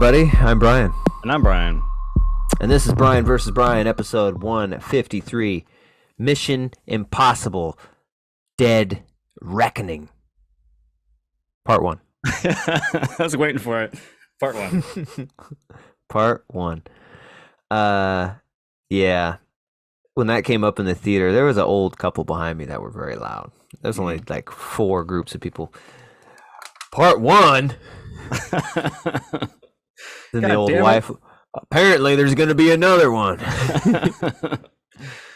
everybody. I'm Brian. And I'm Brian. And this is Brian versus Brian, episode 153. Mission Impossible Dead Reckoning. Part 1. I was waiting for it. Part 1. Part 1. Yeah. When that came up in the theater, there was an old couple behind me that were very loud. There's only like 4 groups of people. Part 1. Then the old wife. Apparently, there's going to be another one.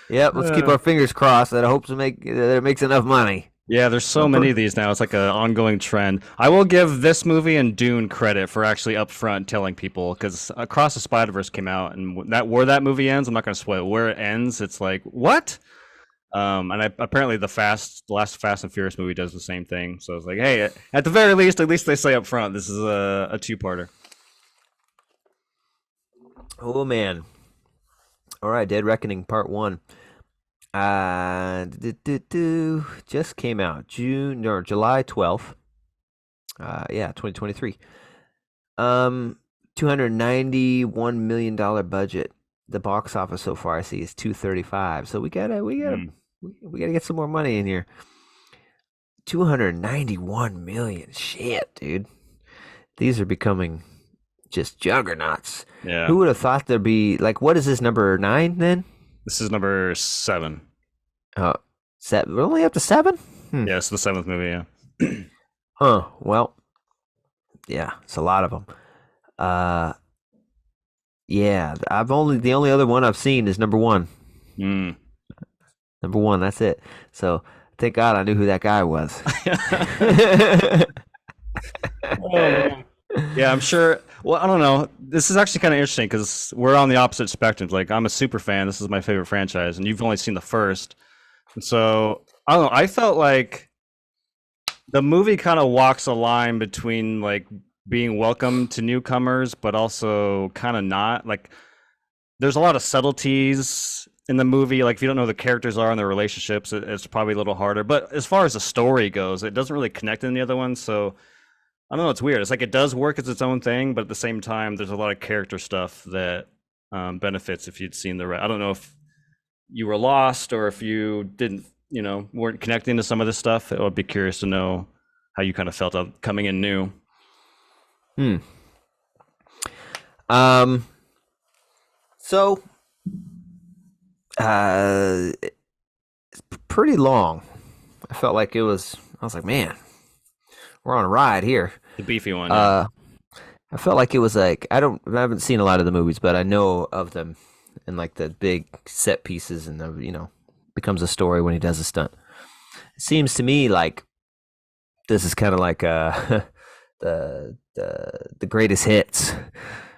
Yep, let's keep our fingers crossed that it makes enough money. Yeah, there's so many of these now. It's like an ongoing trend. I will give this movie and Dune credit for actually upfront telling people, because Across the Spider-Verse came out, and where that movie ends, I'm not going to spoil it. Where it ends, it's like, what? Apparently the last Fast and Furious movie does the same thing. So it's like, hey, at the very least, at least they say up front, this is a two-parter. Oh man! All right, Dead Reckoning Part 1. Just came out July 12th. 2023. $291 million budget. The box office so far I see is 235. So we gotta get some more money in here. 291 million. Shit, dude. These are becoming just juggernauts. Yeah. Who would have thought there'd be like, what is this, number 9 then? This is number 7. We're only up to 7? Yeah, it's the 7th movie. Yeah. Well, yeah, it's a lot of them. Yeah, the only other one I've seen is number 1. Number 1, that's it. So thank God I knew who that guy was. Oh, man. Yeah, I'm sure. Well, I don't know. This is actually kind of interesting because we're on the opposite spectrums. Like, I'm a super fan. This is my favorite franchise, and you've only seen the first. And so, I don't know. I felt like the movie kind of walks a line between, like, being welcome to newcomers, but also kind of not. Like, there's a lot of subtleties in the movie. Like, if you don't know who the characters are and their relationships, it's probably a little harder. But as far as the story goes, it doesn't really connect in the other ones. So, I don't know. It's weird. It's like it does work as its own thing, but at the same time, there's a lot of character stuff that benefits if you'd seen the rest. I don't know if you were lost or if you didn't, weren't connecting to some of this stuff. I would be curious to know how you kind of felt coming in new. So, it's pretty long. I felt like I was like, man, we're on a ride here. The beefy one. Yeah. I felt like it was like, I haven't seen a lot of the movies, but I know of them and like the big set pieces and becomes a story when he does a stunt. It seems to me like this is kind of like the greatest hits.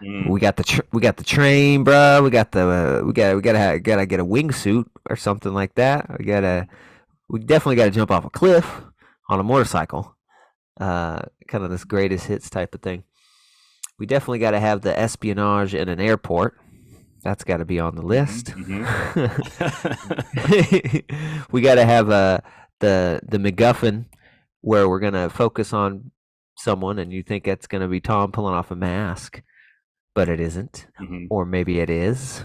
We got the train, bro. We gotta get a wingsuit or something like that. We definitely gotta jump off a cliff on a motorcycle. Kind of this greatest hits type of thing. We definitely got to have the espionage in an airport. That's got to be on the list. We got to have the MacGuffin where we're gonna focus on someone, and you think it's gonna be Tom pulling off a mask, but it isn't, or maybe it is.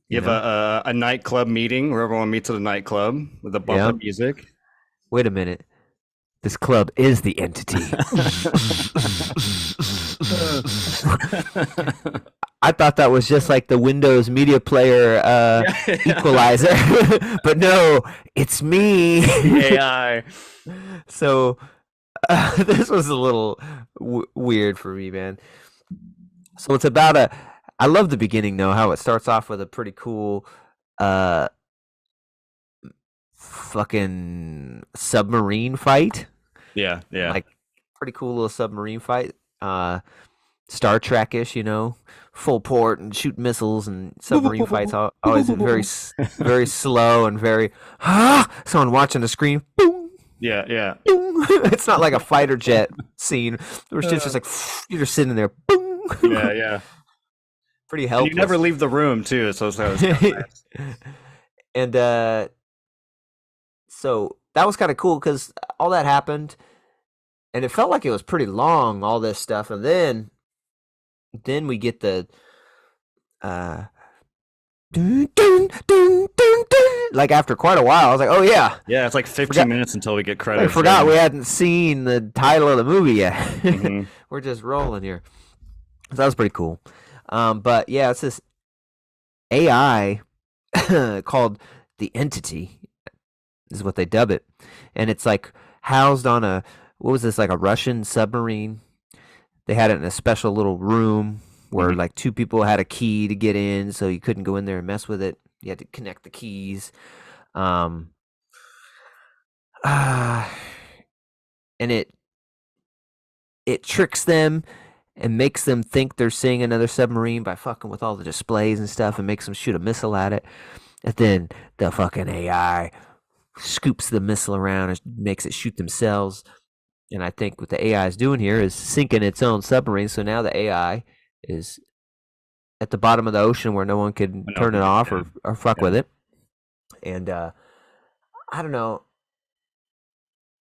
You have a nightclub meeting where everyone meets at a nightclub with a bumper music. Wait a minute. This club is the entity. I thought that was just like the Windows Media Player equalizer, but no, it's me. AI. So this was a little weird for me, man. So it's about I love the beginning though, how it starts off with a pretty cool fucking submarine fight. Yeah. Like pretty cool little submarine fight. Star Trek-ish, full port and shoot missiles, and submarine fights always very very slow and very someone watching the screen. Boom. Yeah. Boom. It's not like a fighter jet scene where it's just like you're just sitting there. Boom. Yeah. Pretty helpless. And you never leave the room too, so it's kind of nice. And so that was kind of cool because all that happened, and it felt like it was pretty long, all this stuff, and then then we get the uh dun, dun, dun, dun, dun. Like after quite a while, I was like, "Oh yeah." Yeah, it's like 15 Forgot, minutes until we get I credits. forgot Yeah. we hadn't seen the title of the movie yet. Hmm. We're just rolling here. So that was pretty cool. But yeah, it's this AI called the Entity is what they dub it, and it's like housed on a what was this, like a Russian submarine. They had it in a special little room where Hmm. like two people had a key to get in, so you couldn't go in there and mess with it. You had to connect the keys. Um, uh, and it tricks them and makes them think they're seeing another submarine by fucking with all the displays and stuff and makes them shoot a missile at it. And then the fucking AI scoops the missile around and makes it shoot themselves. And I think what the AI is doing here is sinking its own submarine. So now the AI is at the bottom of the ocean where no one can No, turn it off yeah, or fuck yeah. with it. And I don't know.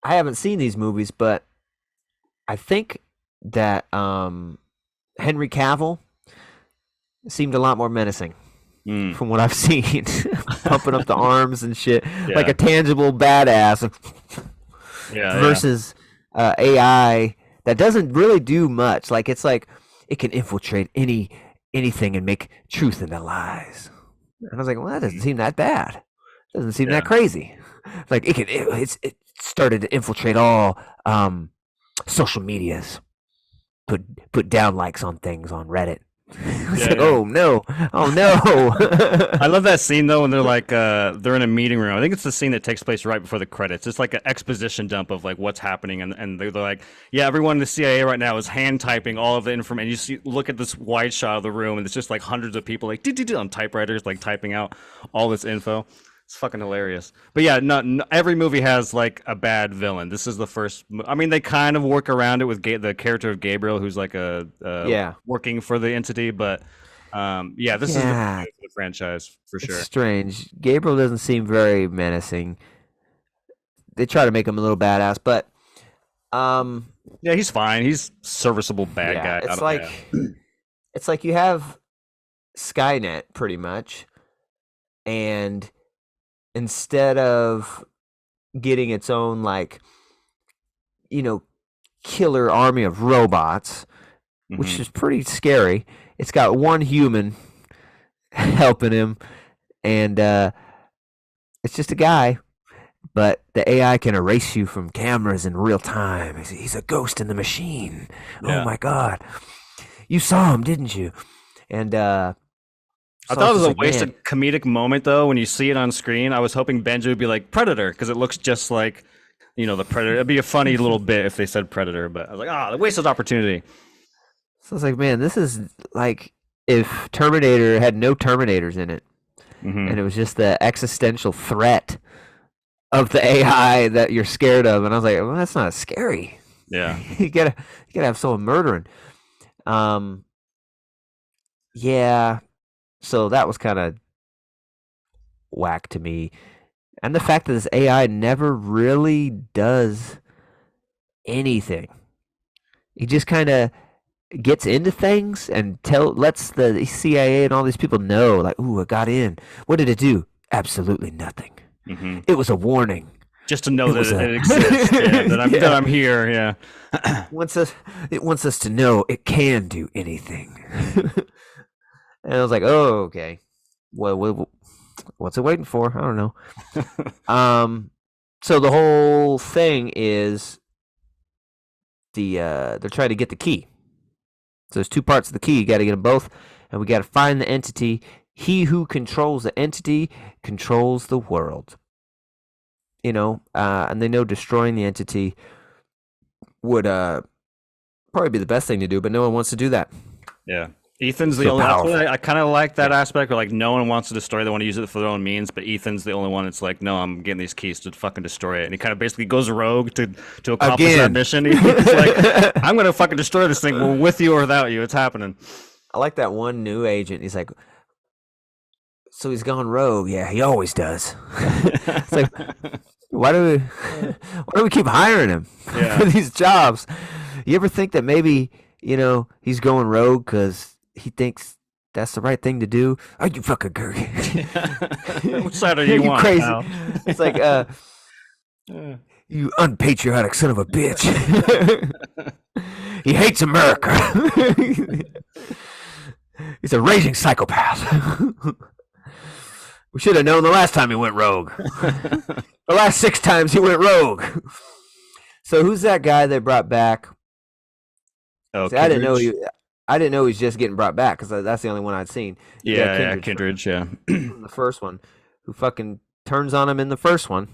I haven't seen these movies, but I think that Henry Cavill seemed a lot more menacing Mm, from what I've seen, pumping up the arms and shit, like yeah, a tangible badass, yeah, yeah. versus AI that doesn't really do much. Like it's like it can infiltrate anything and make truth into lies. And I was like, well, that doesn't Mhm. seem that bad. Doesn't seem that Yeah. crazy. Like it started to infiltrate all social medias. Put down likes on things on Reddit. It's Yeah, like, yeah. oh no, oh no. I love that scene though when they're like they're in a meeting room. I think it's the scene that takes place right before the credits. It's like an exposition dump of like what's happening, and they're like, yeah, everyone in the CIA right now is hand typing all of the information. And you see, look at this wide shot of the room, and it's just like hundreds of people like on typewriters like typing out all this info. It's fucking hilarious. But yeah, not every movie has like a bad villain. This is the first. I mean, they kind of work around it with the character of Gabriel, who's like a Yeah, working for the entity, but yeah, this is the yeah. for the franchise for It's sure. strange. Gabriel doesn't seem very menacing. They try to make him a little badass, but um, Yeah, he's fine. He's serviceable bad yeah, guy. I don't, yeah. it's like you have Skynet pretty much, and instead of getting its own like you know killer army of robots, which Hmm. is pretty scary, it's got one human helping him, and it's just a guy. But the AI can erase you from cameras in real time. He's a ghost in the machine. Oh Yeah. my god, you saw him, didn't you? And I so thought it it's was just a like, man, wasted comedic moment though when you see it on screen. I was hoping Benji would be like Predator because it looks just like the Predator. It'd be a funny little bit if they said Predator, but I was like, ah, the wasted opportunity. so it's like, man, this is like if Terminator had no Terminators in it, Hmm. and it was just the existential threat of the AI that you're scared of. And I was like, well, that's not scary. Yeah. You gotta have someone murdering. Um, yeah. So that was kind of whack to me, and the fact that this AI never really does anything. He just kind of gets into things and lets the CIA and all these people know, like, ooh, I got in. What did it do? Absolutely nothing. Hmm. It was a warning. Just to know It that was it a exists. Yeah, that I'm yeah. here. Yeah. Wants us. It wants us to know it can do anything. And I was like, oh, okay. Well, what's it waiting for? I don't know. So the whole thing is they're trying to get the key. So there's two parts of the key. You got to get them both, and we got to find the entity. He who controls the entity controls the world. And they know destroying the entity would probably be the best thing to do, but no one wants to do that. Yeah. Ethan's the So only. That's powerful. what I kind of like that Yeah. aspect where like no one wants to destroy. They want to use it for their own means, but Ethan's the only one that's like, no, I'm getting these keys to fucking destroy it, and he kind of basically goes rogue to accomplish that Again. mission. He's like, I'm gonna fucking destroy this thing, well, with you or without you. It's happening. I like that one new agent. He's like, so he's gone rogue. Yeah, he always does. It's like, why do we keep hiring him Yeah. for these jobs? You ever think that maybe he's going rogue because he thinks that's the right thing to do. Are you fucking crazy? Which side are Are you you on, crazy? pal? It's like, you unpatriotic son of a bitch. He hates America. He's a raging psychopath. We should have known the last time he went rogue. The last 6 times he went rogue. So who's that guy they brought back? Oh, See, I didn't know Kindred? I didn't know he was just getting brought back because that's the only one I'd seen. Yeah, Kindred Kindred, yeah. from the first one, who fucking turns on him in the first one.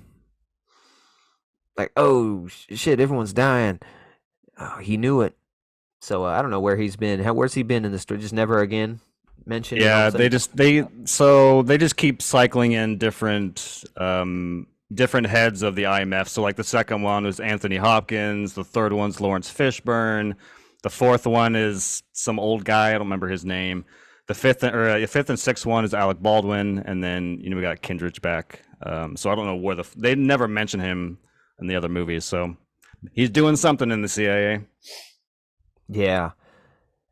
Like, oh shit, everyone's dying. Oh, he knew it. So I don't know where he's been. Where's he been in the story? Just never again mentioned. Yeah, they just keep cycling in different heads of the IMF. So like the second one was Anthony Hopkins, the third one's Lawrence Fishburne, the fourth one is some old guy, I don't remember his name. The fifth and sixth one is Alec Baldwin, and then we got Kindred back. So I don't know where they never mention him in the other movies. So he's doing something in the CIA. Yeah,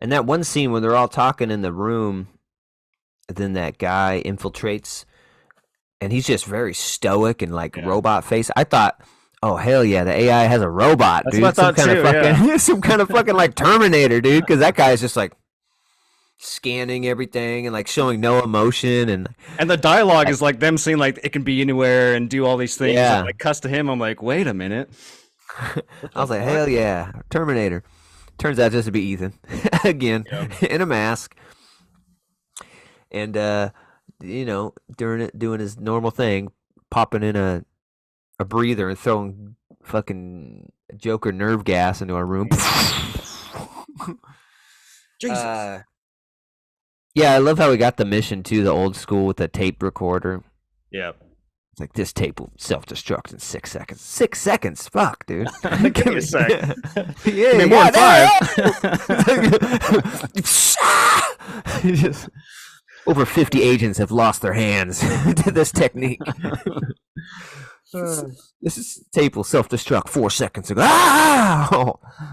and that one scene when they're all talking in the room, and then that guy infiltrates, and he's just very stoic and like robot face. I thought, oh hell yeah, the AI has a robot, That's dude. what I thought too, yeah. Some kind of fucking like Terminator, dude. Because that guy is just like scanning everything and like showing no emotion, and the dialogue is like them saying like it can be anywhere and do all these things. Yeah. And, like cuts to him. I'm like, wait a minute. I was like, hell yeah, Terminator. Turns out just to be Ethan again in a mask, and doing his normal thing, popping in a breather and throwing fucking Joker nerve gas into a room. Jesus. Yeah, I love how we got the mission too, the old school with the tape recorder. Yeah. It's like, this tape will self-destruct in 6 seconds. 6 seconds? Fuck, dude. Give me a sec. Yeah, Give me more than 5. Just, over 50 agents have lost their hands to this technique. This tape will self-destruct 4 seconds ago. Ah!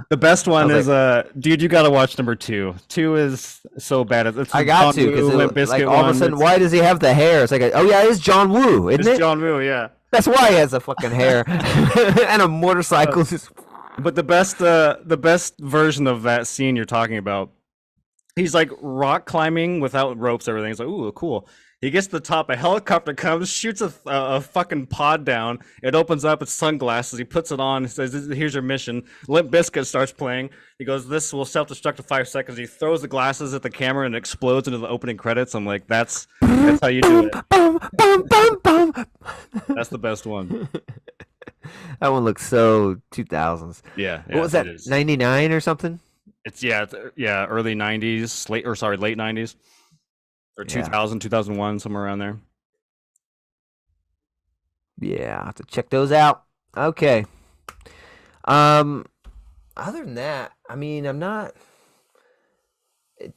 The best one is like, dude, you gotta watch number 2. 2 is so bad. It's I got to because like all of a sudden, why does he have the hair? It's like, oh yeah, it's John Woo, isn't it? It's John Woo, yeah. That's why he has a fucking hair and a motorcycle. But the best version of that scene you're talking about, he's like rock climbing without ropes, everything. It's like, ooh, cool. He gets to the top, a helicopter comes, shoots a fucking pod down. It opens up, it's sunglasses. He puts it on, says, here's your mission. Limp Bizkit starts playing. He goes, this will self-destruct in 5 seconds. He throws the glasses at the camera and it explodes into the opening credits. I'm like, that's how you do it. That's the best one. That one looks so 2000s. Yeah. What was that, 99 or something? It's early 90s, late 90s. Or 2000, 2001, somewhere around there. Yeah, I'll have to check those out. Okay. Other than that, I mean, I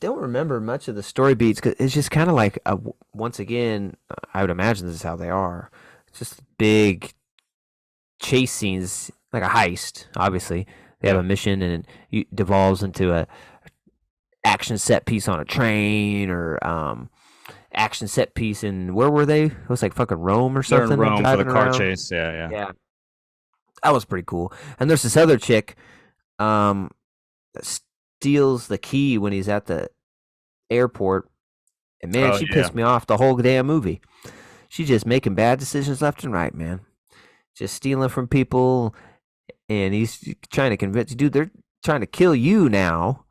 don't remember much of the story beats because it's just kind of like, once again, I would imagine this is how they are. It's just big chase scenes, like a heist, obviously. They have a mission and it devolves into a action set piece on a train or action set piece in, where were they? It was like fucking Rome or something. They're in Rome for the car around. chase. Yeah. That was pretty cool. And there's this other chick that steals the key when he's at the airport. And man, she pissed me off the whole damn movie. She's just making bad decisions left and right, man. Just stealing from people. And he's trying to convince you, dude, they're trying to kill you now.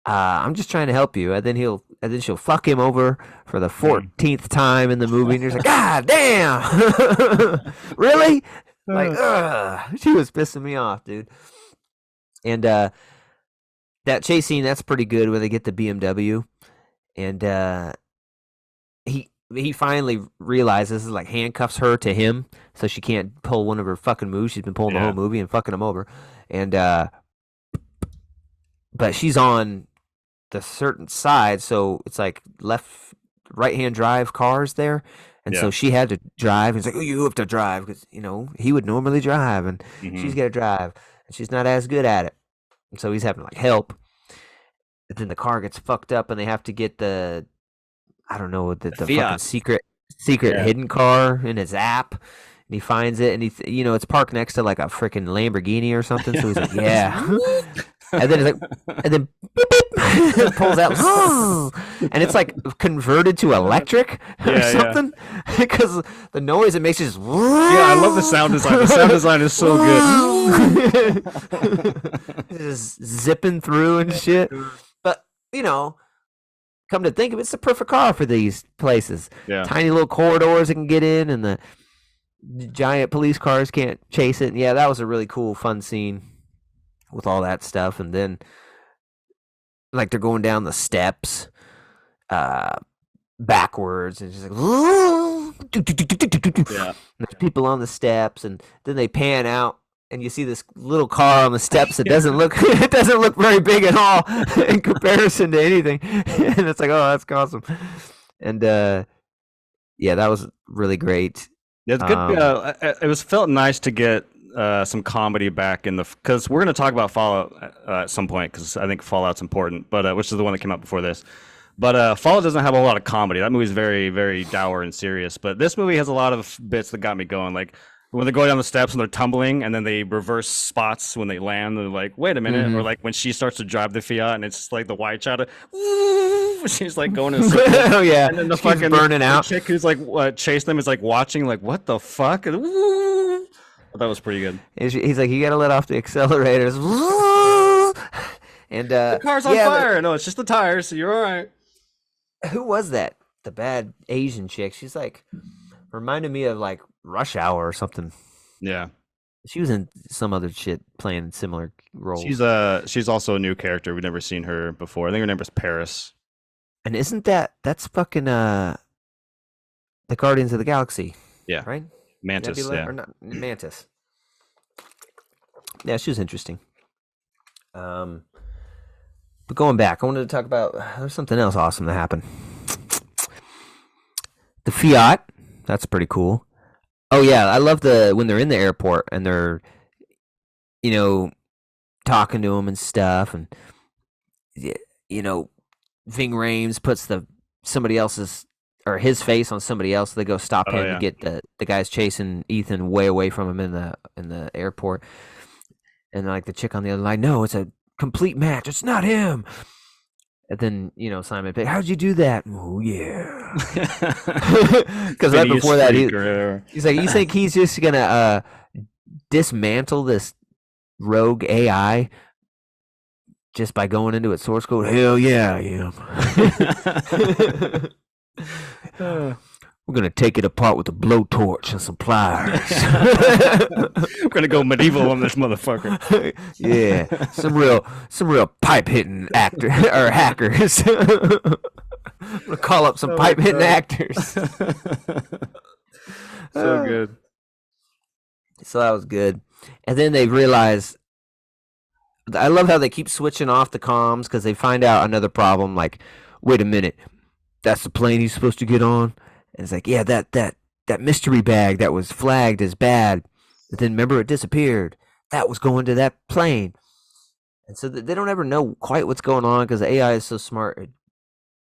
I'm just trying to help you. And then she'll fuck him over for the 14th time in the movie. And you're like, God damn. Really? Like, she was pissing me off, dude. And that chase scene, that's pretty good where they get the BMW. And he finally realizes, like, handcuffs her to him so she can't pull one of her fucking moves. She's been pulling the whole movie and fucking him over. And but she's on the certain side, so it's like right-hand drive cars there. And so she had to drive. He's like, oh, you have to drive because, he would normally drive and she's got to drive. And she's not as good at it. And so he's having to, like, help. then the car gets fucked up, and they have to get the I don't know the fucking Fiat. secret Yeah. hidden car in his app. And he finds it, and it's parked next to like a freaking Lamborghini or something. So he's like, yeah. And then he's like, and then beep, beep, pulls out, and it's like converted to electric or Yeah, yeah. something because the noise it makes is. Yeah, I love the sound design. The sound design is so good. Just zipping through and shit. But come to think of it, it's the perfect car for these places. Yeah. Tiny little corridors it can get in, and the giant police cars can't chase it. And yeah, that was a really cool, fun scene with all that stuff. And then, like, they're going down the steps, backwards, and just like, Yeah. there's people on the steps, and then they pan out. And you see this little car on the steps that doesn't look it doesn't look very big at all in comparison to anything. And it's like, oh, that's awesome. And yeah, that was really great. Yeah, it's good. It was felt nice to get some comedy back in because we're going to talk about Fallout at some point because I think Fallout's important, but which is the one that came out before this. But Fallout doesn't have a lot of comedy. That movie's very, very dour and serious. But this movie has a lot of bits that got me going. Like when they're going down the steps and they're tumbling, and then they reverse spots when they land. They're like, "Wait a minute!" Or like when she starts to drive the Fiat, and it's like the white shadow. She's like going in a circle. Oh yeah, And then the she's fucking burning the out. chick who's like chased them is like watching, like, what the fuck? And, that was pretty good. And he's like, you gotta let off the accelerators. And The car's on yeah, fire. No, it's just the tires. So you're all right. who was that? The bad Asian chick. She's like reminded me of like Rush Hour or something. Yeah, She was in some other shit playing similar roles. she's also a new character. We've never seen her before. I think her name is Paris. And isn't that's fucking the Guardians of the Galaxy, Yeah, right? Mantis. Nebula Yeah, or not Mantis. Yeah, she was interesting. But going back, I wanted to talk about there's something else awesome that happened. The Fiat, that's pretty cool. Oh yeah, I love when they're in the airport and they're talking to him and stuff, and you know Ving Rhames puts somebody else's or his face on somebody else. So they go stop Oh, him yeah. and get the guys chasing Ethan way away from him in the airport. And like the chick on the other line, no, it's a complete match. It's not him. And then Simon Pegg, how'd you do that? Oh yeah, because right Phineas before that Freak or whatever. he's like, you think he's just gonna dismantle this rogue AI just by going into its source code? Hell yeah, I am. We're gonna take it apart with a blowtorch and some pliers. We're gonna go medieval on this motherfucker. Yeah, some real pipe hitting actor or hackers. I'm gonna call up some pipe hitting actors. So good. So that was good. And then they realize. I love how they keep switching off the comms because they find out another problem. Like, wait a minute, that's the plane he's supposed to get on. And it's like, yeah, that mystery bag that was flagged as bad. But then remember, it disappeared. That was going to that plane. And so they don't ever know quite what's going on because the AI is so smart. It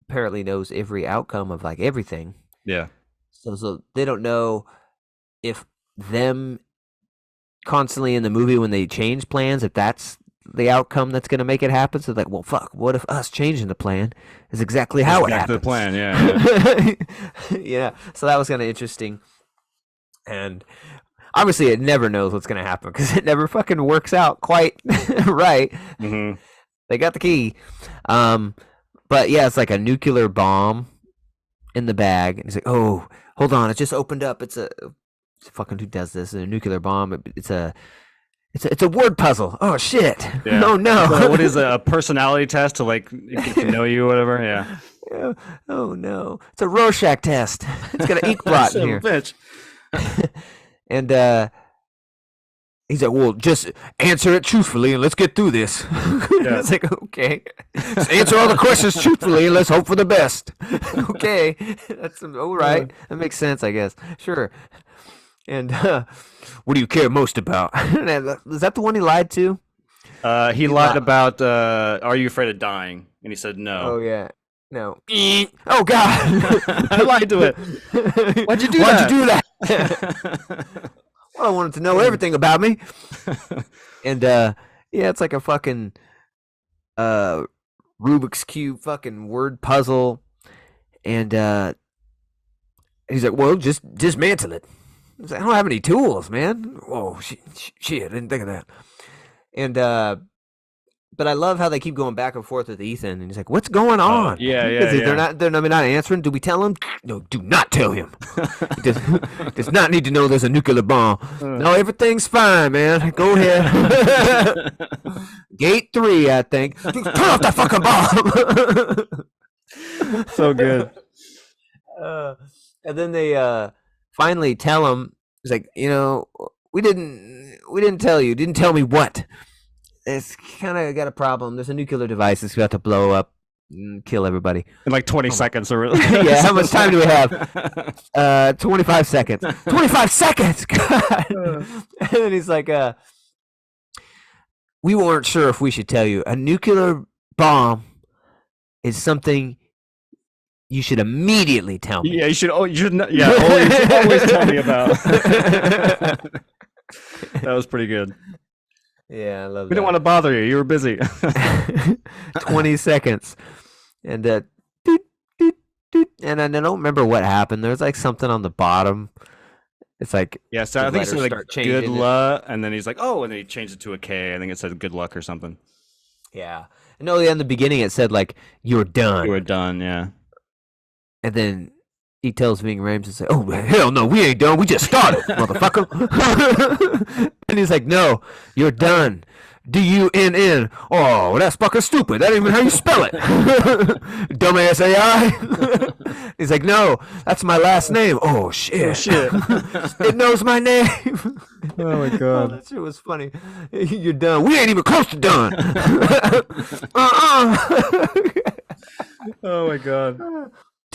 apparently knows every outcome of like everything. Yeah. So they don't know if them constantly in the movie when they change plans, if that's the outcome that's going to make it happen. So like, well, fuck, what if us changing the plan is exactly how it happens? The plan, yeah. Yeah. So that was kind of interesting. And obviously it never knows what's going to happen because it never fucking works out quite right. Mm-hmm. They got the key. But yeah, it's like a nuclear bomb in the bag. And he's like, oh, hold on. It just opened up. It's fucking who does this? A nuclear bomb. It's a word puzzle. Oh shit! Yeah. Oh no! So what is a personality test to like get to know you or whatever? Yeah. Yeah. Oh no! It's a Rorschach test. It's got an ink blot in Son here. of a bitch. And he's like, "Well, just answer it truthfully and let's get through this." Yeah. It's like, okay, just answer all the questions truthfully and let's hope for the best. Okay, that's all right. That makes sense, I guess. Sure. And what do you care most about? Is that the one he lied to? He lied about Are You Afraid of Dying? And he said Oh no. yeah. No. Oh God. I lied to it. Why'd you do Why'd you do that? that? Well, I wanted to know everything about me. And yeah, it's like a fucking uh Rubik's cube fucking word puzzle. And he's like, "Well, just dismantle it." I was like, "I don't have any tools, man." Whoa, shit, I didn't think of that. And but I love how they keep going back and forth with Ethan, and he's like, "What's going on?" Yeah, yeah, Because yeah. they're not answering. Do we tell him? No, do not tell him. He does not need to know there's a nuclear bomb. No, everything's fine, man. Go ahead. Gate 3, I think. Turn off that fucking bomb. So good. And then they finally tell him. He's like, we didn't tell you. Didn't tell me what. It's kind of got a problem. There's a nuclear device that's about to blow up and kill everybody. In like 20 seconds or Yeah, how much time do we have? 25 seconds. 25 seconds! God! And then he's like, we weren't sure if we should tell you. A nuclear bomb is something you should immediately tell me. Yeah, you should always tell me about. That was pretty good. Yeah, I love We didn't want to bother you. You were busy. 20 seconds. And doot, doot, doot. And I don't remember what happened. There's like something on the bottom. It's like Yeah, so the I think it said letters like start changing good it. luck, and then he's like, oh, and then he changed it to a K. I think it said good luck or something. Yeah. No, in the beginning it said like you're done. You were done, yeah. And then he tells Ving Rhames and say, "Oh hell no, we ain't done. We just started, motherfucker." And he's like, "No, you're done. DUNN. Oh, that's fucking stupid. That ain't even how you spell it. Dumbass AI." He's like, "No, that's my last name." Oh shit. Oh, shit. It knows my name. Oh my Oh, god. that shit was funny. You're done. We ain't even close to done. Oh my god.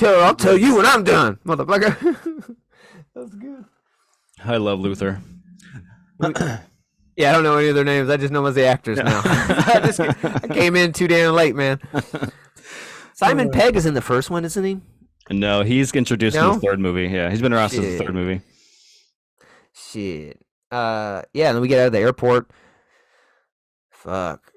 I'll tell you when I'm done, motherfucker. That's good. I love Luther. Yeah, I don't know any of their names. I just know them as the actors now. I came in too damn late, man. Simon Pegg is in the first one, isn't he? No, he's introduced in No? the third movie. Yeah, he's been around since the Shit. third movie. Shit. Yeah, and then we get out of the airport. Fuck.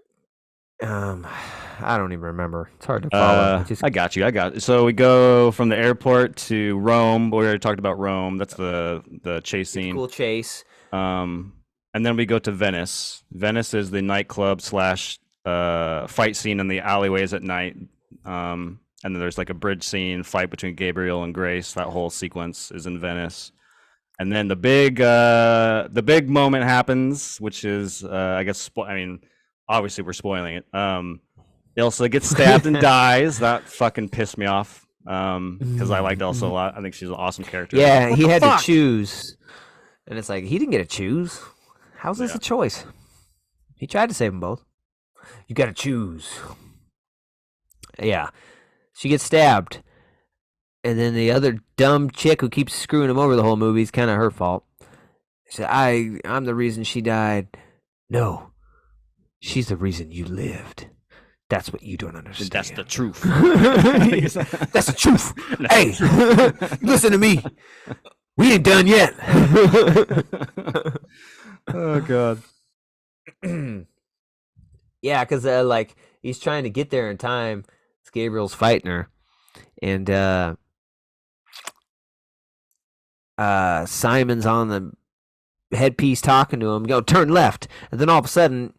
I don't even remember. It's hard to follow. I got you. So we go from the airport to Rome. We already talked about Rome. That's the chase scene. Cool chase. And then we go to Venice. Venice is the nightclub / fight scene in the alleyways at night. And then there's like a bridge scene, fight between Gabriel and Grace. That whole sequence is in Venice. And then the big moment happens, which is I guess obviously we're spoiling it. Elsa gets stabbed and dies. That fucking pissed me off. Because I liked Elsa a lot. I think she's an awesome character. Yeah, What he the had fuck? to choose. And it's like, he didn't get to choose. How's this Yeah. a choice? He tried to save them both. You got to choose. Yeah. She gets stabbed. And then the other dumb chick who keeps screwing him over the whole movie is kind of her fault. She said, I'm the reason she died. No. She's the reason you lived. That's what you don't understand. That's the truth. That's the truth. Hey, listen to me. We ain't done yet. Oh god. Yeah, because like he's trying to get there in time. Gabriel's fighting her, and Simon's on the headpiece talking to him. Go turn left, and then all of a sudden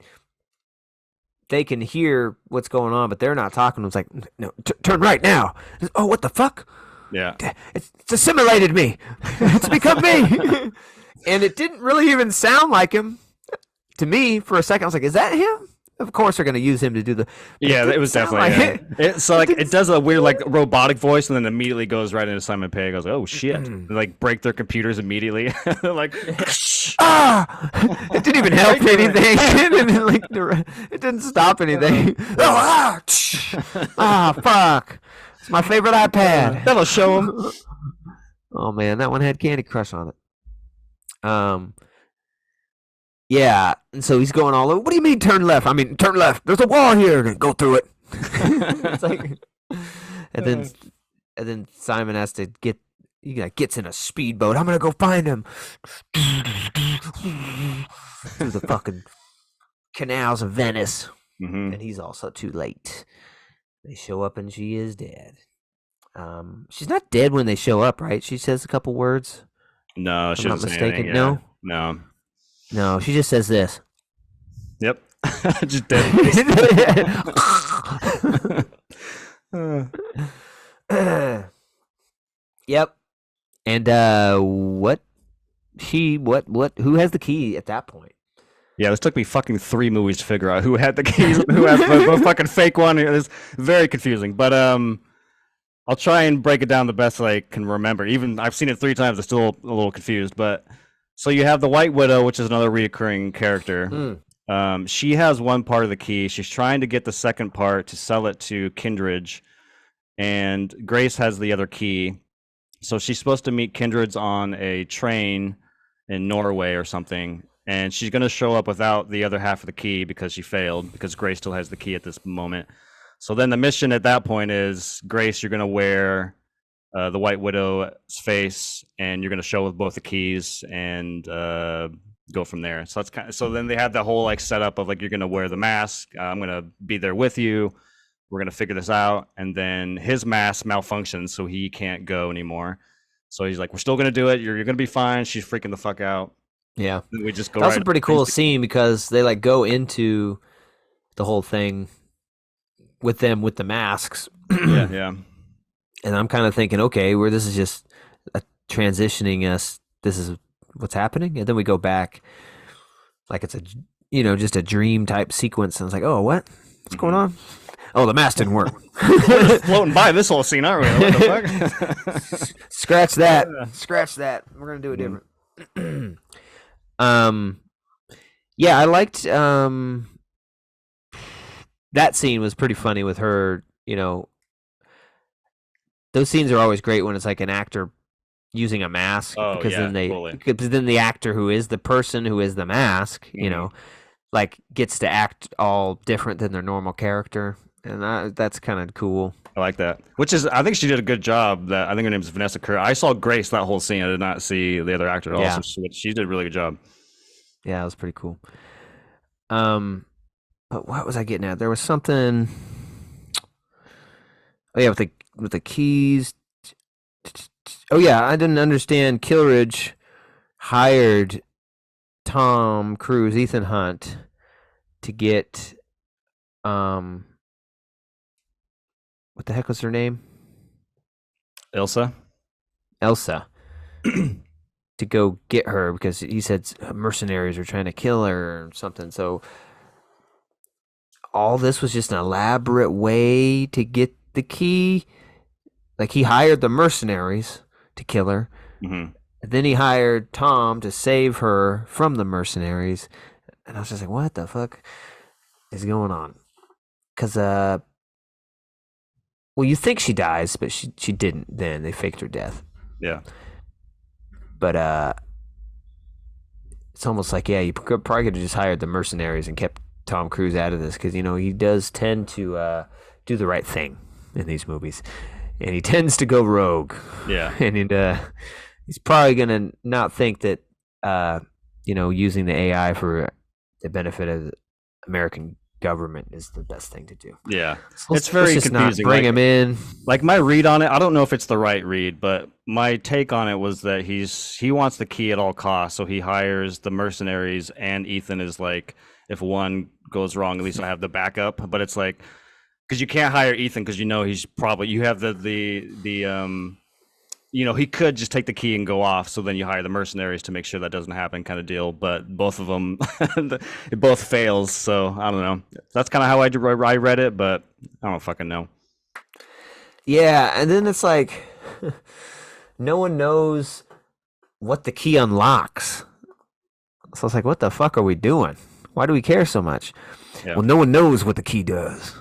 they can hear what's going on, but they're not talking. It's like, no, turn right now. Oh, what the fuck? Yeah. It's assimilated me. It's become me. And it didn't really even sound like him to me for a second. I was like, is that him? Of course they're going to use him to do the... but Yeah, it was didn't sound definitely. like Yeah. So like it does a weird like robotic voice, and then immediately goes right into Simon Pegg. I was like, oh shit! Mm. They, like break their computers immediately. Like, Ah! It didn't even help anything. It didn't stop anything. Fuck. It's my favorite iPad. that'll show him. Oh man, that one had Candy Crush on it. Yeah, and so he's going all over. What do you mean turn left? I mean turn left. There's a wall here. Go through it. It's like, and then and then Simon has to gets in a speedboat. I'm gonna go find him through the fucking canals of Venice, Hmm. and he's also too late. They show up and she is dead. She's not dead when they show up, right? She says a couple words. No, If I'm she not doesn't say anything. mistaken. Yeah. No, No. no, she just says this. Yep. Just dead face. Yep. And who has the key at that point? Yeah, this took me fucking 3 movies to figure out who had the keys and who has the fucking fake one. It's very confusing. But I'll try and break it down the best that I can remember. Even I've seen it 3 times, I'm still a little confused. But so you have the White Widow, which is another reoccurring character. She has one part of the key. She's trying to get the second part to sell it to Kindred, and Grace has the other key. So she's supposed to meet Kindred's on a train in Norway or something, and she's going to show up without the other half of the key because she failed, because Grace still has the key at this moment. So then the mission at that point is, Grace, you're going to wear the White Widow's face, and you're going to show with both the keys, and go from there. So that's kind of, so then they have the whole like setup of like, you're going to wear the mask. I'm going to be there with you. We're going to figure this out. And then his mask malfunctions, so he can't go anymore. So he's like, we're still going to do it. You're going to be fine. She's freaking the fuck out. Yeah. And we just go That was right a pretty cool scene because they like go into the whole thing with them with the masks. Yeah, yeah. And I'm kind of thinking, okay, where this is just transitioning us. This is what's happening, and then we go back, like it's a just a dream type sequence. And it's like, oh, what's going on? Oh, the mask didn't work. We're just floating by this whole scene, aren't we? What the fuck? Scratch that. Scratch that. We're gonna do it different. Yeah, I liked that scene was pretty funny with her. Those scenes are always great when it's like an actor using a mask, Oh, because yeah, then totally. because then the actor who is the person who is the mask, like gets to act all different than their normal character, and that's kind of cool. I like that. Which is, I think she did a good job. That I think her name is Vanessa Kerr. I saw Grace that whole scene. I did not see the other actor at all. Yeah. So she did a really good job. Yeah, it was pretty cool. But what was I getting at? There was something. Oh yeah, with the keys. Oh yeah, I didn't understand. Kilridge hired Tom Cruise, Ethan Hunt, to get what the heck was her name? Ilsa? Elsa. To go get her because he said mercenaries are trying to kill her or something. So all this was just an elaborate way to get the key. Like he hired the mercenaries to kill her. Mm-hmm. And then he hired Tom to save her from the mercenaries. And I was just like, what the fuck is going on? Because, well, you think she dies, but she didn't then. They faked her death. Yeah. But it's almost like, yeah, you probably could have just hired the mercenaries and kept Tom Cruise out of this, because he does tend to do the right thing in these movies, and he tends to go rogue. Yeah. And he's probably gonna not think that using the AI for the benefit of the American government is the best thing to do. Yeah. So It's very just confusing. Not bring him in. Like my read on it, I don't know if it's the right read, but my take on it was that he wants the key at all costs, so he hires the mercenaries, and Ethan is like, if one goes wrong, at least I have the backup. But it's like, because you can't hire Ethan because he's probably, you have he could just take the key and go off, so then you hire the mercenaries to make sure that doesn't happen, kind of deal. But both of them, it both fails. So I don't know. That's kind of how I read it, but I don't fucking know. Yeah, and then it's like no one knows what the key unlocks. So it's like, what the fuck are we doing? Why do we care so much? Yeah. Well, no one knows what the key does.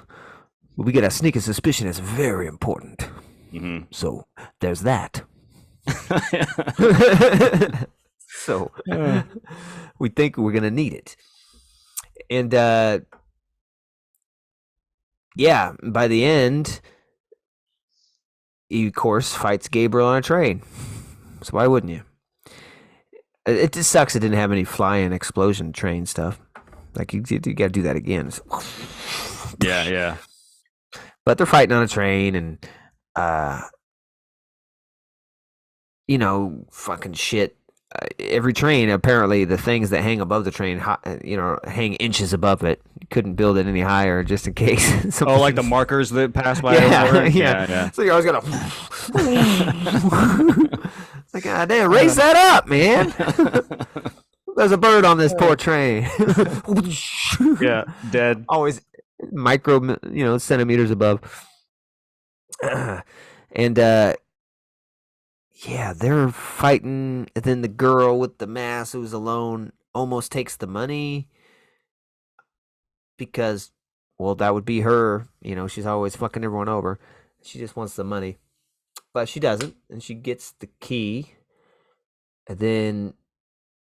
But we get a sneaking suspicion it's very important. Mm-hmm. So there's that. So we think we're gonna need it. And yeah, by the end, he of course fights Gabriel on a train. So why wouldn't you? It just sucks it didn't have any flying explosion train stuff. Like you got to do that again. Yeah, yeah. But they're fighting on a train, and uh, fucking shit. Every train, apparently, the things that hang above the train, hang inches above it. You couldn't build it any higher just in case. Oh, like the markers that pass by. Yeah, yeah, yeah. So you're always gonna. It's like, God damn, raise that up, man. There's a bird on this poor train. Yeah, dead. Always micro, centimeters above. And yeah, they're fighting. And then the girl with the mask who's alone almost takes the money because, well, that would be her. She's always fucking everyone over. She just wants the money, but she doesn't, and she gets the key. And then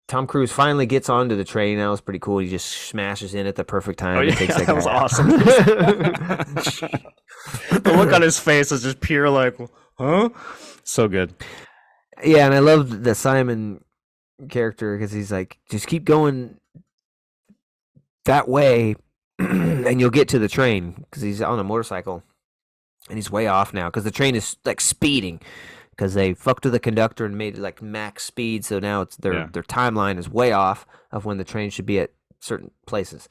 Tom Cruise finally gets onto the train. That was pretty cool. He just smashes in at the perfect time. Oh, yeah, that was awesome. The look on his face is just pure, like, huh? So good. Yeah, and I love the Simon character because he's like, just keep going that way, and you'll get to the train because he's on a motorcycle, and he's way off now because the train is like speeding because they fucked with the conductor and made it like max speed. So now it's their timeline is way off of when the train should be at certain places.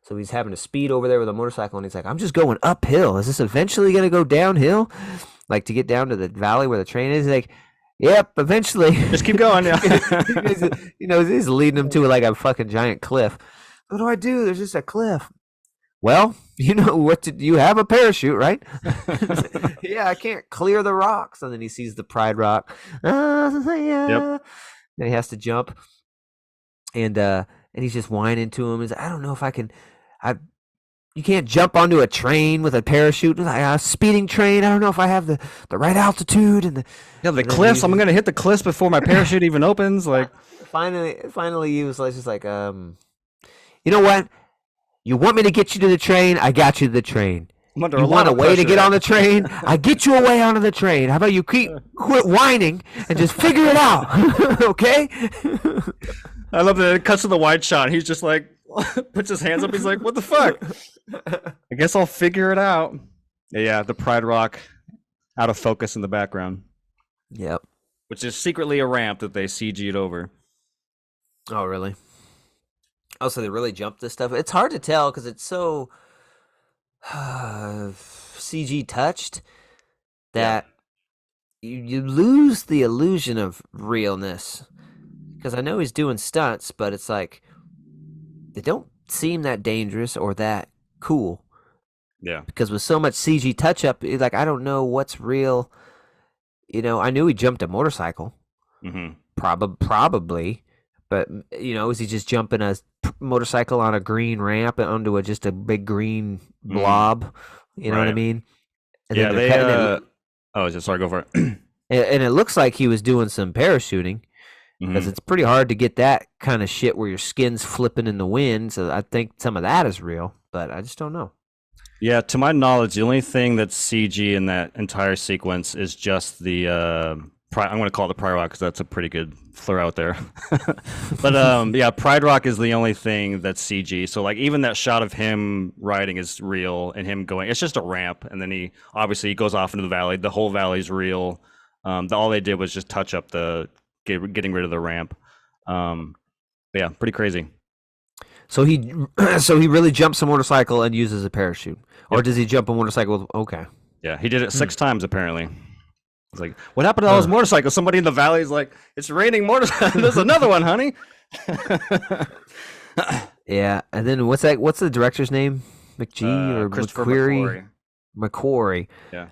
So he's having to speed over there with a motorcycle, and he's like, I'm just going uphill. Is this eventually going to go downhill? Like to get down to the valley where the train is? He's like, yep, eventually. Just keep going. Yeah. He's leading him to like a fucking giant cliff. What do I do? There's just a cliff. Well, you have a parachute, right? Yeah, I can't clear the rocks. And then he sees the Pride Rock. Yeah. Yep. Then he has to jump. And he's just whining to him. He's like, I don't know if I can. You can't jump onto a train with a parachute, like a speeding train. I don't know if I have the right altitude and the cliffs. I'm gonna hit the cliffs before my parachute even opens. Like finally, he was just like, you know what? You want me to get you to the train? I got you to the train. You want a way to get on the train? I get you a way onto the train. How about you quit whining and just figure it out, okay? I love that it cuts to the wide shot. He's just like puts his hands up. He's like, "What the fuck? I guess I'll figure it out." Yeah, the Pride Rock out of focus in the background. Yep. Which is secretly a ramp that they CG'd over. Oh, really? Oh, so they really jumped this stuff? It's hard to tell because it's so CG touched that you lose the illusion of realness. Because I know he's doing stunts, but it's like they don't seem that dangerous or that cool. Yeah. Because with so much CG touch up, like I don't know what's real. I knew he jumped a motorcycle. Mm-hmm. Probably. But, is he just jumping a motorcycle on a green ramp onto just a big green blob? You know what I mean? And yeah, sorry, go for it. And it looks like he was doing some parachuting because it's pretty hard to get that kind of shit where your skin's flipping in the wind. So I think some of that is real, but I just don't know. Yeah, to my knowledge, the only thing that's CG in that entire sequence is just the I'm going to call it the Pride Rock because that's a pretty good flare out there. But yeah, Pride Rock is the only thing that's CG. So like even that shot of him riding is real and him going, it's just a ramp. And then he goes off into the valley. The whole valley's real. All they did was just touch up getting rid of the ramp. Yeah, pretty crazy. So he really jumps a motorcycle and uses a parachute, or does he jump a motorcycle? Okay. Yeah, he did it 6 times apparently. It's like, what happened to all those motorcycles? Somebody in the valley is like, it's raining motorcycles. There's another one, honey. Yeah, and then what's the director's name? McGee or McQuarrie? McQuarrie. Yeah.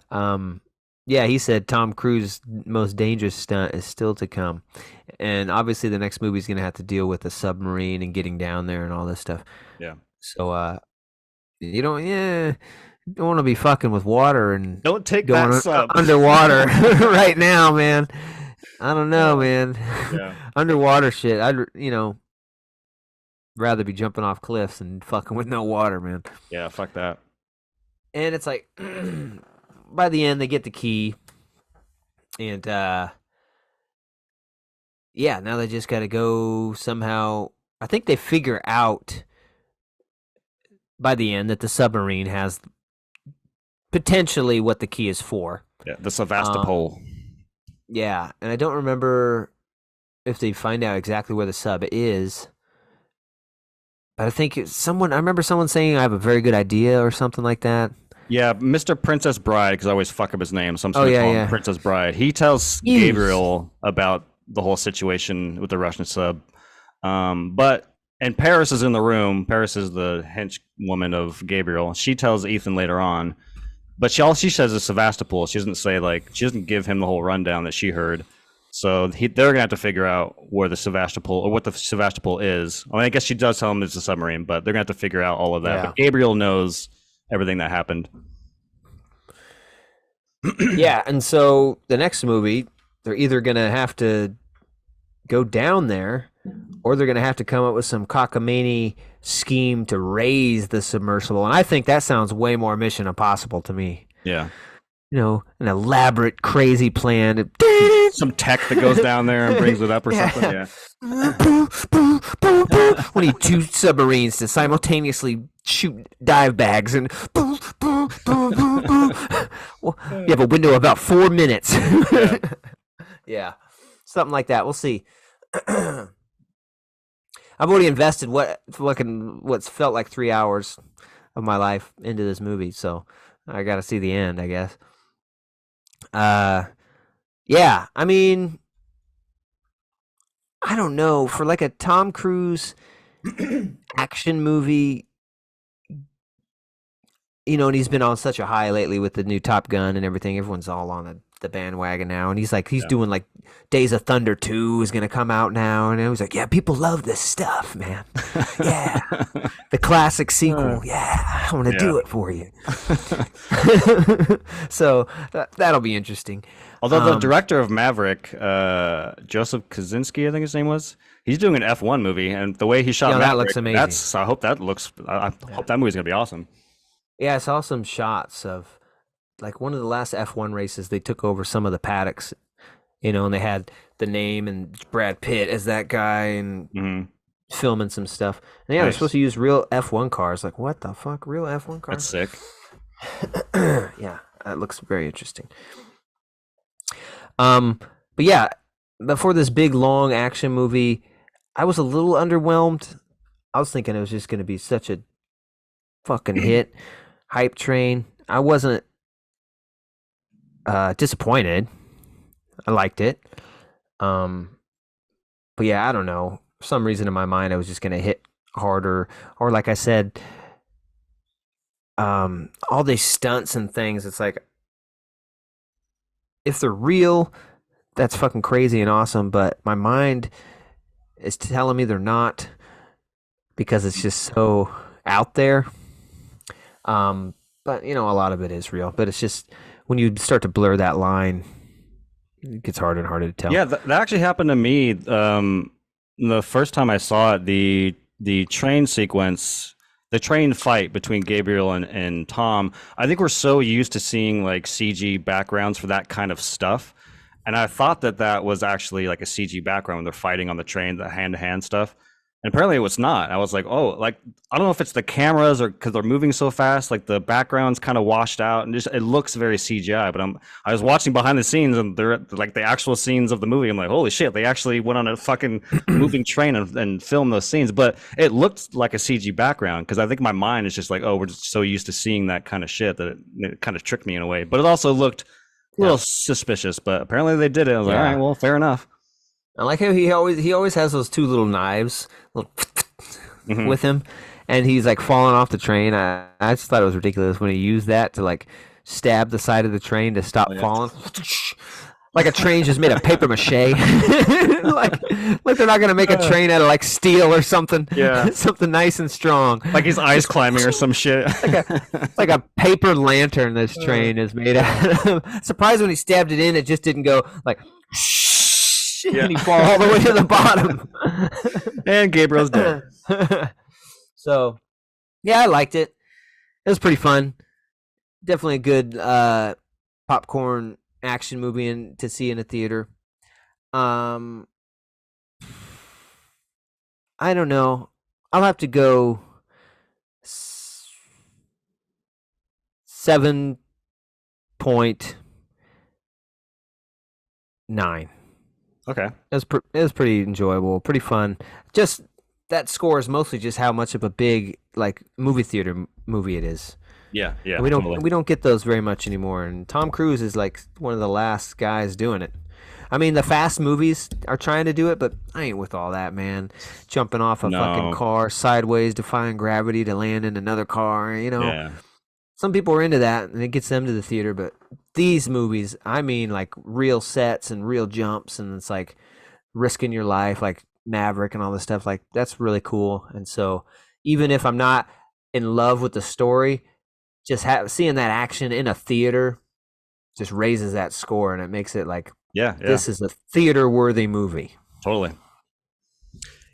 Yeah, he said Tom Cruise's most dangerous stunt is still to come. And obviously the next movie's going to have to deal with the submarine and getting down there and all this stuff. Yeah. So you don't want to be fucking with water and don't take that sub underwater right now, man. I don't know, man. Yeah. Underwater shit. I'd rather be jumping off cliffs and fucking with no water, man. Yeah, fuck that. and it's like by the end they get the key, and yeah, now they just got to go somehow. I think they figure out by the end that the submarine has potentially what the key is for. Yeah, the Sevastopol. Yeah, and I don't remember if they find out exactly where the sub is. But I think I remember someone saying I have a very good idea or something like that. Yeah, Mr. Princess Bride, because I always fuck up his name, so I'm just going to call him Princess Bride. He tells Gabriel about the whole situation with the Russian sub. And Paris is in the room. Paris is the hench woman of Gabriel. She tells Ethan later on, but all she says is Sevastopol. She doesn't say, she doesn't give him the whole rundown that she heard. So they're going to have to figure out where the Sevastopol, or what the Sevastopol is. I mean, I guess she does tell him it's a submarine, but they're going to have to figure out all of that. Yeah. But Gabriel knows everything that happened. Yeah, and so the next movie, they're either going to have to go down there, or they're going to have to come up with some cockamamie scheme to raise the submersible. And I think that sounds way more Mission Impossible to me. Yeah. You know, an elaborate, crazy plan. Some tech that goes down there and brings it up or something. Yeah. We need two submarines to simultaneously shoot dive bags and boom, boom, boom, boom, boom. Well, you have a window of about 4 minutes. Yeah. Yeah, something like that. We'll see. I've already invested what's felt like 3 hours of my life into this movie, so I got to see the end, I guess. Yeah, I mean, I don't know, for like a Tom Cruise action movie, you know, and he's been on such a high lately with the new Top Gun and everything. Everyone's all on the bandwagon now, and he's doing like Days of Thunder 2 is going to come out now, and he's like, yeah, people love this stuff, man. Yeah, the classic sequel. Yeah, I want to do it for you. So that'll be interesting. Although the director of Maverick, Joseph Kosinski, I think his name was, he's doing an F1 movie, and the way he shot Maverick, that looks amazing. I hope that movie's gonna be awesome. Yeah, I saw some shots of like one of the last F1 races. They took over some of the paddocks, you know, and they had the name and Brad Pitt as that guy and filming some stuff. And yeah, they're supposed to use real F1 cars. Like, what the fuck? Real F1 cars? That's sick. Yeah, that looks very interesting. But yeah, before this big long action movie, I was a little underwhelmed. I was thinking it was just going to be such a fucking hit, hype train. I wasn't disappointed. I liked it. But yeah, I don't know. For some reason in my mind, I was just going to hit harder. Or like I said, all these stunts and things, it's like, if they're real, that's fucking crazy and awesome, but my mind is telling me they're not because it's just so out there. But, you know, a lot of it is real, but it's just when you start to blur that line, it gets harder and harder to tell. Yeah, that actually happened to me. The first time I saw it, the train sequence, the train fight between Gabriel and Tom, I think we're so used to seeing like CG backgrounds for that kind of stuff. And I thought that was actually like a CG background when they're fighting on the train, the hand-to-hand stuff. And apparently it was not. I was like, oh, like, I don't know if it's the cameras or because they're moving so fast, like the background's kind of washed out and just it looks very CGI. But I was watching behind the scenes and they're like the actual scenes of the movie. I'm like, holy shit, they actually went on a fucking moving train and filmed those scenes. But it looked like a CG background because I think my mind is just like, oh, we're just so used to seeing that kind of shit that it kind of tricked me in a way. But it also looked a little suspicious. But apparently they did it. I was like, all right, well, fair enough. I like how he always has those two little knives with him, and he's like falling off the train. I just thought it was ridiculous when he used that to like stab the side of the train to stop falling. Like a train just made of paper mache. like they're not gonna make a train out of like steel or something. Yeah, something nice and strong. Like his eyes climbing or some shit. like a paper lantern. This train is made out of. Surprised when he stabbed it in, it just didn't go like. And he fall all the way to the bottom. And Gabriel's dead. So, yeah, I liked it. It was pretty fun. definitely a good popcorn action movie to see in a theater. Um, I don't know. I'll have to go 7.9. Okay. It was pretty enjoyable, pretty fun. Just that score is mostly just how much of a big like movie theater movie it is. Yeah, yeah, We totally. don't get those very much anymore, and Tom Cruise is like one of the last guys doing it. I mean, the fast movies are trying to do it, but I ain't with all that, man. Jumping off a fucking No. car sideways, defying gravity to land in another car, you know. Yeah. Some people are into that and it gets them to the theater, but these movies, I mean like real sets and real jumps, and it's like risking your life, like Maverick and all this stuff, like that's really cool. And so even if I'm not in love with the story, just seeing that action in a theater just raises that score, and it makes it like Yeah, yeah, this is a theater worthy movie. totally.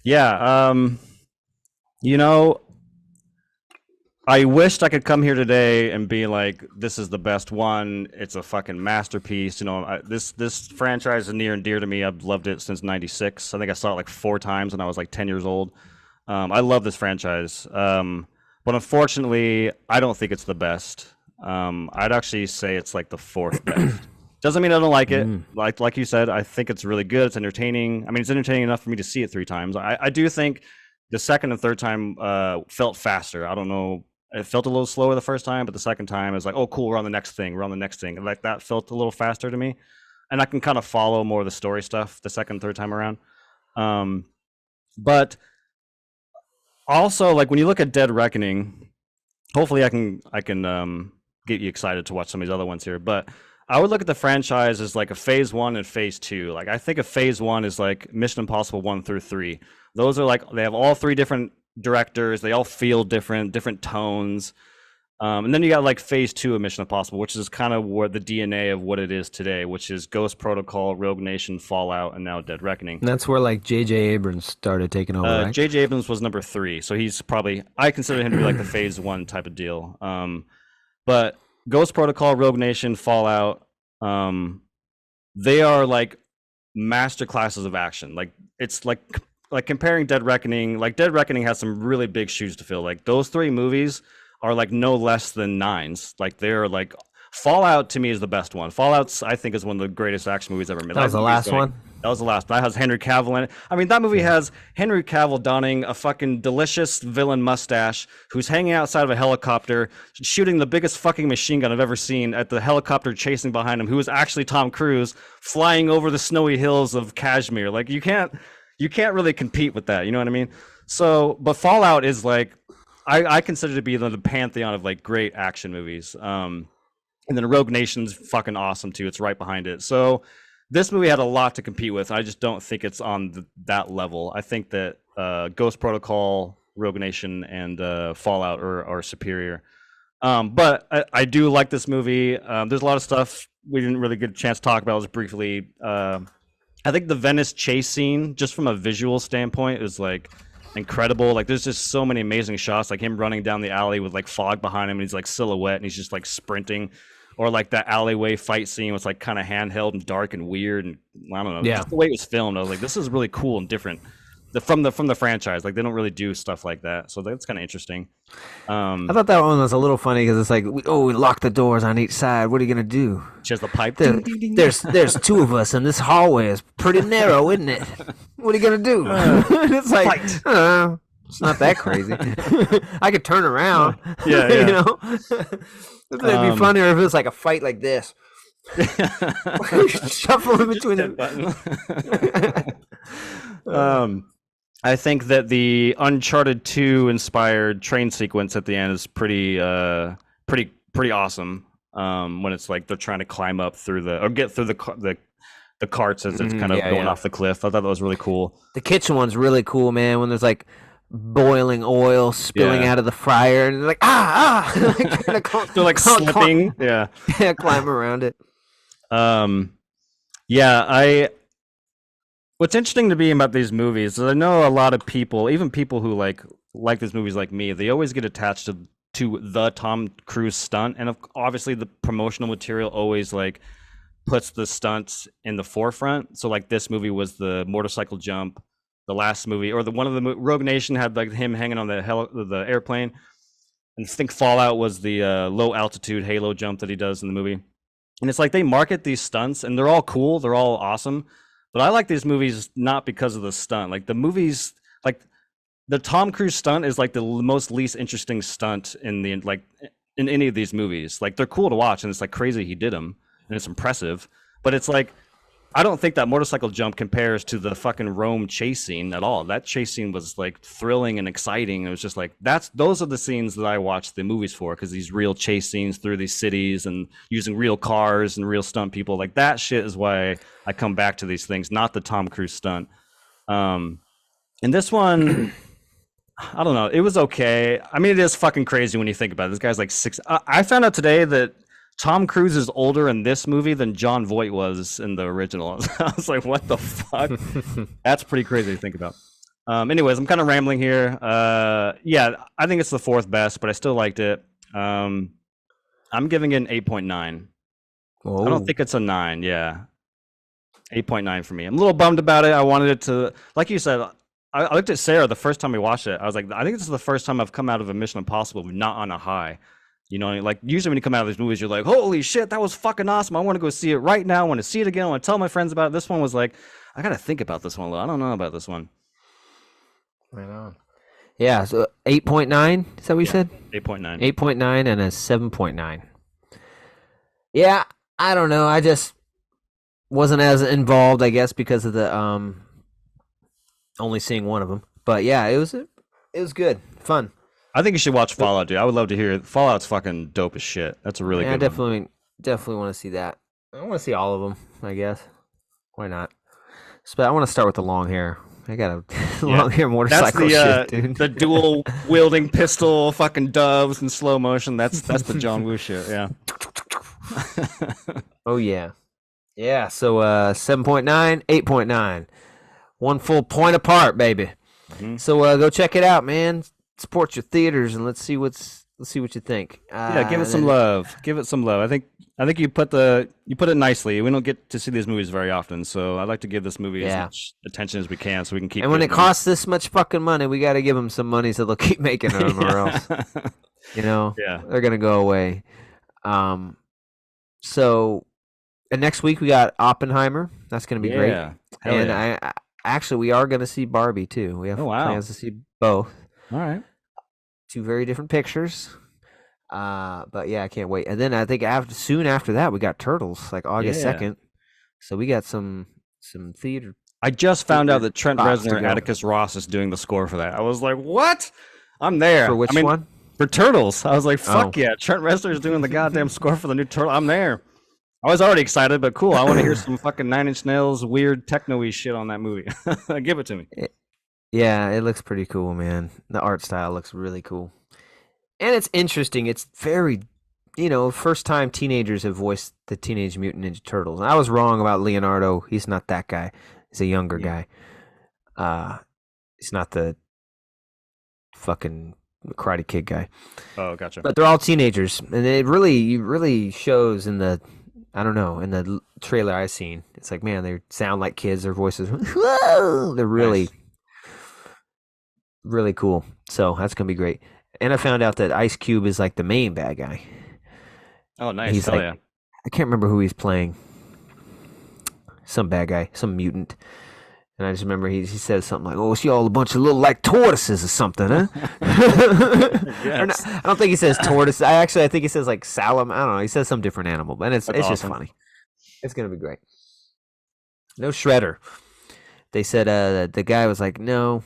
Yeah, you know, I wished I could come here today and be like, "This is the best one. It's a fucking masterpiece." You know, this franchise is near and dear to me. I've loved it since '96. I think I saw it like 4 times when I was like 10 years old. I love this franchise, but unfortunately, I don't think it's the best. I'd actually say it's like the fourth best. Doesn't mean I don't like it. Like you said, I think it's really good. It's entertaining. I mean, it's entertaining enough for me to see it 3 times. I do think the second and third time felt faster. I don't know. It felt a little slower the first time, but the second time is like, oh, cool, we're on the next thing. We're on the next thing. And like that felt a little faster to me. And I can kind of follow more of the story stuff the second, third time around. But also, like when you look at Dead Reckoning, hopefully I can get you excited to watch some of these other ones here. But I would look at the franchise as like a phase 1 and phase 2. Like I think a phase 1 is like Mission Impossible 1 through 3. Those are like they have all 3 different directors. They all feel different tones. And then you got like phase 2 of Mission Impossible, which is kind of what the DNA of what it is today, which is Ghost Protocol, Rogue Nation, Fallout, and now Dead Reckoning. And that's where like J.J. Abrams started taking over, right? J.J. Abrams was number 3, so he's probably I consider him to be like the phase 1 type of deal. But Ghost Protocol, Rogue Nation, Fallout, they are like master classes of action. Like it's like comparing Dead Reckoning. Like Dead Reckoning has some really big shoes to fill. Like those 3 movies are like no less than 9s. Like they're like Fallout to me is the best one. Fallout's I think is one of the greatest action movies ever made. That was the last one. That was the last. That has Henry Cavill in it. I mean, that movie has Henry Cavill donning a fucking delicious villain mustache, who's hanging outside of a helicopter, shooting the biggest fucking machine gun I've ever seen at the helicopter chasing behind him, who is actually Tom Cruise flying over the snowy hills of Kashmir. Like you can't really compete with that. You know what I mean? So, but Fallout is like, I consider it to be the pantheon of like great action movies. And then Rogue Nation's fucking awesome too. It's right behind it. So this movie had a lot to compete with. I just don't think it's on that level. I think that Ghost Protocol, Rogue Nation, and Fallout are superior. But I do like this movie. There's a lot of stuff we didn't really get a chance to talk about just briefly. I think the Venice chase scene, just from a visual standpoint, is like incredible. Like there's just so many amazing shots, like him running down the alley with like fog behind him and he's like silhouette and he's just like sprinting, or like that alleyway fight scene was like kind of handheld and dark and weird, and I don't know, just the way it was filmed, I was like, this is really cool and different from the franchise. Like they don't really do stuff like that, so that's kind of interesting. I thought that one was a little funny because it's like, we locked the doors on each side. What are you gonna do? She has the pipe. There's 2 of us, and this hallway is pretty narrow, isn't it? What are you gonna do? It's like, it's not that crazy. I could turn around. Yeah. You know, it'd be funnier if it was like a fight like this. Shuffle in between them. I think that the Uncharted 2 inspired train sequence at the end is pretty awesome. When it's like they're trying to climb up through or get through the carts as it's kind of going off the cliff. I thought that was really cool. The kitchen one's really cool, man. When there's like boiling oil spilling out of the fryer, and they're like they're like slipping. Climb around it. What's interesting to me about these movies is I know a lot of people, even people who like these movies like me, they always get attached to to the Tom Cruise stunt, and obviously the promotional material always like puts the stunts in the forefront. So like this movie was the motorcycle jump, the last movie, or the one of the Rogue Nation had like him hanging on the airplane, and I think Fallout was the low altitude halo jump that he does in the movie. And it's like they market these stunts, and they're all cool, they're all awesome, but I like these movies not because of the stunt. Like the movies, like the Tom Cruise stunt is like the most least interesting stunt in any of these movies. Like they're cool to watch, and it's like crazy he did them, and it's impressive, but it's like I don't think that motorcycle jump compares to the fucking Rome chase scene at all. That chase scene was like thrilling and exciting. It was just like those are the scenes that I watch the movies for, because these real chase scenes through these cities and using real cars and real stunt people, like that shit is why I come back to these things, not the Tom Cruise stunt. And this one, I don't know. It was okay. I mean, it is fucking crazy when you think about it. This guy's like six. I found out today that Tom Cruise is older in this movie than Jon Voight was in the original. I was like, what the fuck? That's pretty crazy to think about. Anyways, I'm kind of rambling here. Yeah, I think it's the fourth best, but I still liked it. I'm giving it an 8.9. I don't think it's a 9. Yeah. 8.9 for me. I'm a little bummed about it. I wanted it to, like you said, I looked at Sarah the first time we watched it. I was like, I think this is the first time I've come out of a Mission Impossible not on a high. You know, like usually when you come out of these movies, you're like, holy shit, that was fucking awesome. I want to go see it right now. I want to see it again. I want to tell my friends about it. This one was like, I got to think about this one a little. I don't know about this one. Right on. Yeah, so 8.9, is that what you said? 8.9. 8.9 and a 7.9. Yeah, I don't know. I just wasn't as involved, I guess, because of the only seeing one of them. But yeah, it was good. Fun. I think you should watch Fallout, dude. I would love to hear it. Fallout's fucking dope as shit. That's a really good one. Definitely want to see that. I want to see all of them, I guess. Why not? But I want to start with the long hair. I got a long hair motorcycle shit, dude. The dual wielding pistol, fucking doves in slow motion. That's the John Woo shit, yeah. Oh yeah. Yeah, so 7.9, 8.9. One full point apart, baby. Mm-hmm. So go check it out, man. Support your theaters, and let's see what you think. Yeah, give it some love. Give it some love. I think you put it nicely. We don't get to see these movies very often, so I'd like to give this movie as much attention as we can, so we can keep. And when it costs this much fucking money, we got to give them some money so they'll keep making them, or else, they're gonna go away. So, and next week we got Oppenheimer. That's gonna be great. And I actually we are gonna see Barbie too. We have plans to see both. All right. 2 very different pictures. But yeah, I can't wait. And then I think soon after that, we got Turtles, like August 2nd. So we got some theater. I just found out that Trent Reznor and Atticus Ross is doing the score for that. I was like, what? I'm there. For which one? For Turtles. I was like, fuck yeah. Trent Reznor is doing the goddamn score for the new Turtle. I'm there. I was already excited, but cool. I want to hear some fucking Nine Inch Nails weird techno-y shit on that movie. Give it to me. Yeah, it looks pretty cool, man. The art style looks really cool. And it's interesting. It's very, first time teenagers have voiced the Teenage Mutant Ninja Turtles. And I was wrong about Leonardo. He's not that guy. He's a younger guy. He's not the fucking Karate Kid guy. Oh, gotcha. But they're all teenagers. And it really shows in the trailer I seen. It's like, man, they sound like kids. Their voices, whoa, they're really... Nice. Really cool. So that's gonna be great. And I found out that Ice Cube is like the main bad guy. Oh, nice. He's I can't remember who he's playing. Some bad guy, some mutant. And I just remember he says something like, "Oh, it's y'all a bunch of little like tortoises or something, huh?" Yes. I don't think he says tortoise. I think he says like Salam. I don't know. He says some different animal, but it's awesome. Just funny. It's gonna be great. No Shredder. They said the guy was like, no.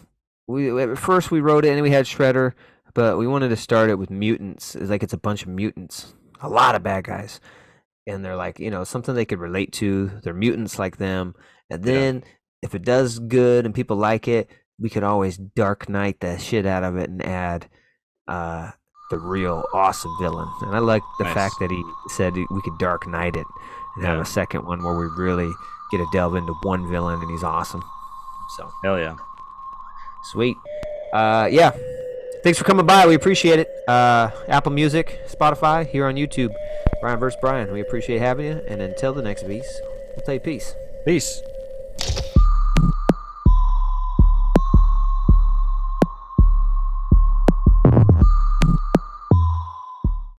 At first we wrote it and we had Shredder, but we wanted to start it with mutants. It's like it's a bunch of mutants, a lot of bad guys, and they're like, something they could relate to. They're mutants like them, and then if it does good and people like it, we could always Dark Knight the shit out of it and add the real awesome villain. And I like the fact that he said we could Dark Knight it and have a second one where we really get to delve into one villain and he's awesome. So hell yeah. Sweet. Yeah. Thanks for coming by. We appreciate it. Apple Music, Spotify, here on YouTube. Brian vs. Brian. We appreciate having you. And until the next piece, we'll tell you peace. Peace.